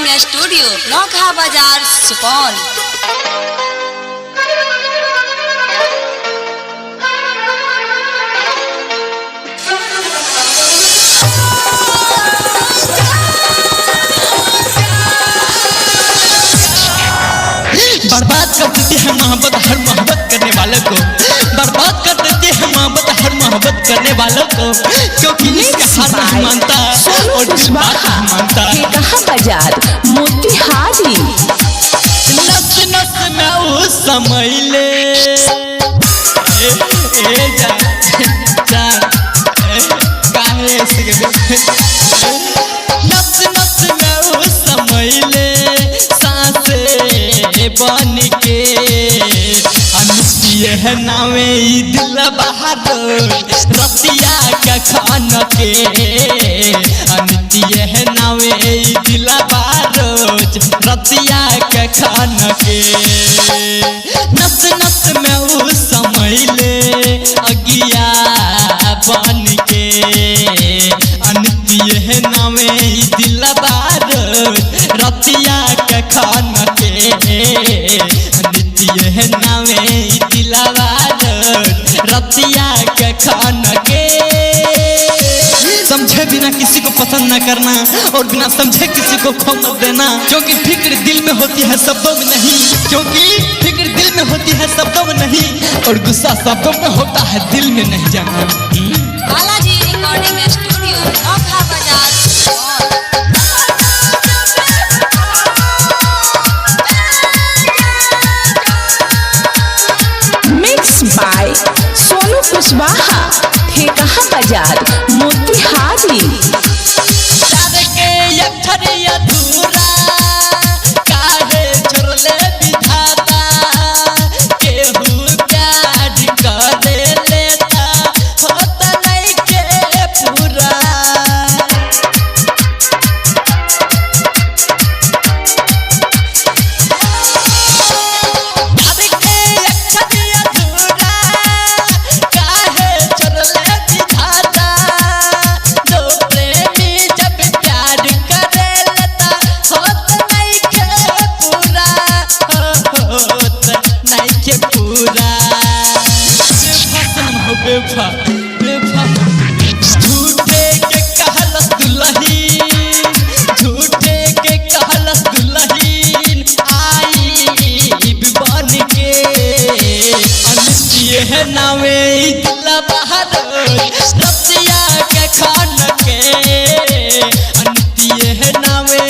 Recording studio नौखा बाजार सुपौल। बर्बाद कर देते हैं मोहब्बत हर मोहब्बत करने वालों को, बर्बाद कर देते हैं मोहब्बत हर मोहब्बत करने वालों को, क्योंकि इसका हार नहीं मानता और दिल बात नहीं मानता। कहाँ बाजार मोतिहारी नस नस में उस समय ले नस नस में उस समय ले सांसे बन के अनुष्ठीय है नावे दिल बहादुर रतिया का खान के, अनुष्ठीय है नावे दिल बहादुर रतिया का खान के। नस नस में उस समय ले अगिया बन के अनुष्ठीय है नावे दिल बहादुर रतिया का खान के, नित्य है नावे दिलवार रतिया के खान के। समझे बिना किसी को पसंद न करना और बिना समझे किसी को खो मत देना, क्योंकि फिक्र दिल में होती है शब्दों में नहीं, क्योंकि फिक्र दिल में होती है शब्दों में नहीं और गुस्सा शब्दों में होता है दिल में नहीं जाना। बालाजी रिकॉर्डिंग स्टूडियो नौखा बाजार सुपौल। बाय सोनू कुशवाहा थे कहाँ बाजार मोतिहारी। के अक्षर अधूरा काहे छोड़ले विधाता, केहू प्यार करे लेता होता नहीं के पूरा। झूठे के कहलस दुल्हीन, झूठे के कहलस दुल्हीन आई बन के, अनुष्ठीय है नावे दिल बहादुर रतिया के खान के, अनुष्ठीय है नावे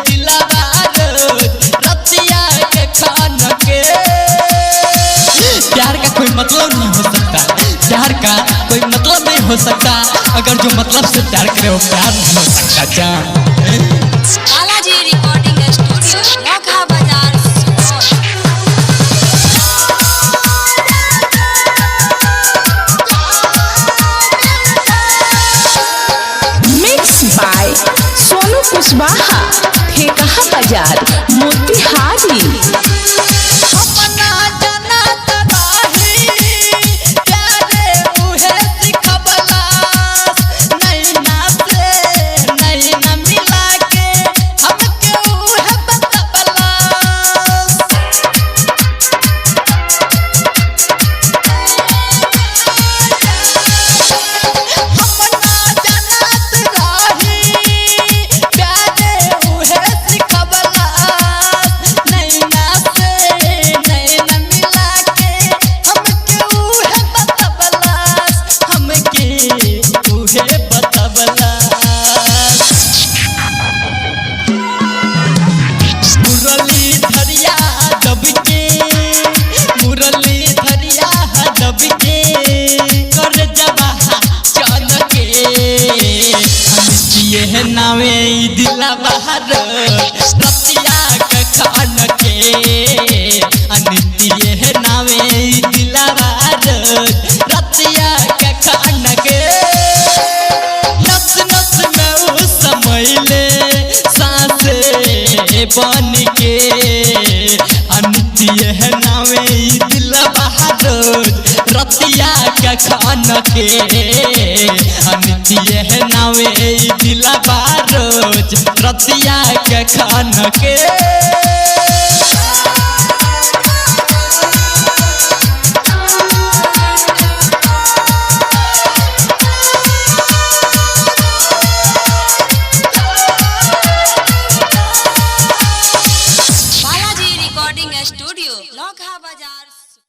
दिल बहादुर रतिया के खान के। प्यार का कोई मतलब नहीं हो सकता, प्यार का कोई मतलब नहीं हो सकता, अगर जो मतलब से प्यार करे वो प्यार नहीं हो सकता। जान बालाजी रिकॉर्डिंग स्टूडियो नौखा बाजार सुपौल। मिक्स बाय सोनू कुशवाहा थे कहाँ बाजार मोतिहारी। नावे दिल बहादुर रतिया के खान के, अनित्य है नावे दिल बहादुर रतिया के खान के। नस नस में उस समय ले सांसे बन के, अनित्य है नावे दिल बहादुर रतिया के खान के, अनित्य है नावे दिल बहादुर रतिया के खान के